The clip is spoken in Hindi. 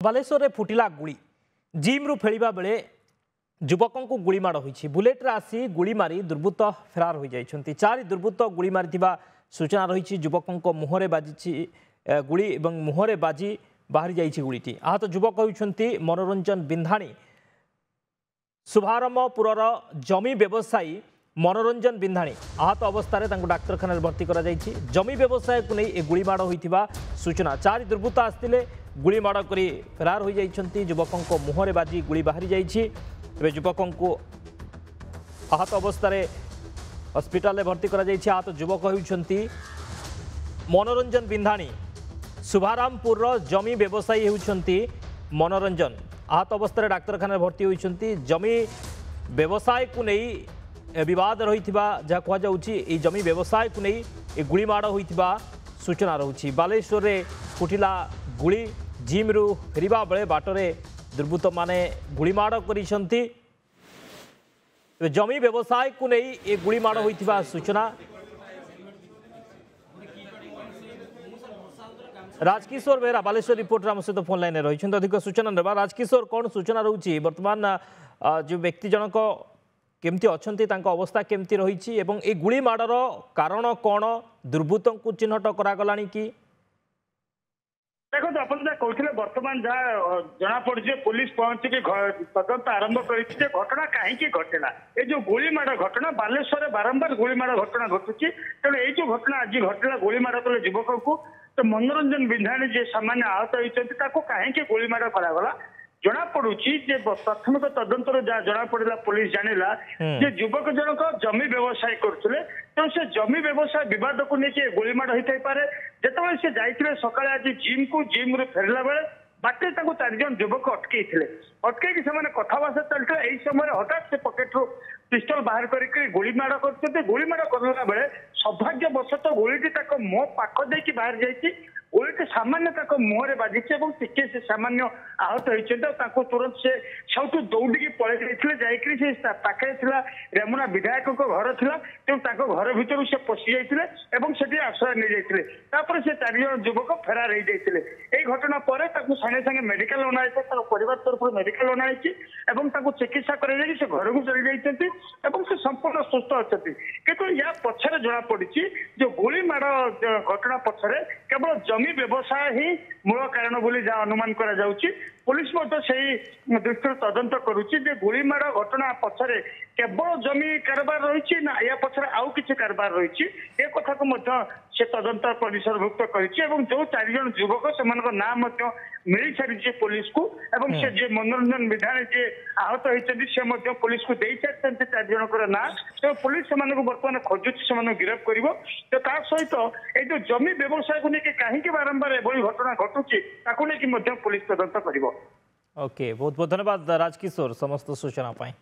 बालेश्वर में फुटिला गुड़ी जिम्रु फेलिबा बेले युवकों को गुड़ीमाड़ होती बुलेट्रे आसी गुड़ी मारी दुर्बृत्त फेरार हो जाती। चारि दुर्बृत्त गुड़ी मारी सूचना रही युवकों मुहरे बाजी गुड़ी मुहरे बाजी बाहरी जाइए गुड़ीटी। आहत युवक होती मनोरंजन बिंधाणी शुभारंभपुर जमी व्यवसायी मनोरंजन बिंधाणी। आहत अवस्था डाक्तखाना भर्ती कर जमी व्यवसाय को नहीं गुड़ीमाड़ होता सूचना। चारि दुर्बृत्त आसते गुड़ीमाड़ कर फेरार हो जाती। युवकों मुहरे बाजी गुड़ी बाहरी जाइए। युवकों को आहत अवस्था हस्पिटाल भर्ती कर आहत युवक होती मनोरंजन बिंधाणी शुभारंभपुर जमी व्यवसायी होती मनोरंजन। आहत अवस्था डाक्तखाना भर्ती होती। जमी व्यवसाय को नहीं विवाद रही जहाँ कहुच्छी जमी व्यवसाय को नहीं गुड़ीमाड़ होता सूचना रही। बालेश्वर में फुटिला गुड़ी जिम्रु फेरिबा बेले बाटरे दुर्बृत्त माने गुड़ीमाड़ करिसेंती। जमी व्यवसाय को नहीं ये गुड़ीमाड़ होता सूचना। राजकिशोर बेहरा बालेश्वर रिपोर्टर आम सहित फोन लाइन रही अधिक सूचना ना। राजकिशोर कौन सूचना रोचे बर्तमान जो व्यक्ति जनक केमती अच्छा अवस्था केमती रही एवं ए गुड़ीमाड़र कारण कौन दुर्बृत्त को चिन्हट करागला कि देखो अपन जहाँ कहते बर्तमान जहाँ जना पड़ी पुलिस पहुंची तदंत आरंभ कर घटना कहीं घटेना ये जो गुड़ीमाड़ घटना बालेश्वर में बारंबार गुड़ीमाड़ घटना घटुची। तेणु ये जो घटना आज घटना गुड़ीमाड़ कले युवक को तो मनोरंजन बिंधाणी जी सामान्य आहत होती कहीं गुड़ीमाड़ करागला जना पड़ुची प्राथमिक तदंत जना पड़ा पुलिस जानिला जे युवक जनक जमी व्यवसाय करते तेणु से जमी व्यवसाय विवाद को लेकिन गुड़ीमाड़ होता पारे। जिते से जाते सकाଳେ आज जिम्रु फेरला बेले बाटे चार जन युवक अटकई से कथबार्ता चलता यही समय हठात से पकेट पिस्टल बाहर करके गुड़ीमाड़ कर गुड़ीमाड़ करला बेले सौभाग्यवशतः गुड़ीटी मो पाख देकी बाहर जाइए गुड़ीटी सामान्य मुहरे बाजी टिके से सामान्य आहत होती तुरंत से सब दौड़ी पलि जाते पाखे रेमुना विधायक घर था तेणु घर भर से पशि जाते आश्रय नहीं जाते से चार जन युवक फेरार हो जाते। यही घटना पर सागे सागे मेडिकल अणाई परिवार तरफ मेडिकल अणाई चिकित्सा कर घर को चली जाती से संपूर्ण सुस्थ अच्छा किंतु या पछरे जना पड़ी जो गुड़ीमाड़ घटना पछरे केवल जमी व्यवसाय ही मूल कारण बोली जहाँ अनुमान करा जाउची। पुलिस दृष्टि तदंत करुच्ची गुड़ीमाड़ घटना पछरे केवल जमी कारबार रही ना या पछरे आउ किसी कारबार रही ए कथा को से तदंत परिसरभुक्त कर जो चार जन युवक से नाम मिल सारी पुलिस को से जे मनोरंजन विधान जे आहत होती पुलिस को दे सारी चार जनकर ना तो पुलिस से बर्तमान खोजुची से गिरफ्त कर सहित ये जो जमी व्यवसाय को लेकिन कहीं बारंबार एभली घटना घटुची पुलिस तदंत कर। ओके बहुत बहुत धन्यवाद राजकिशोर समस्त सूचना पाई।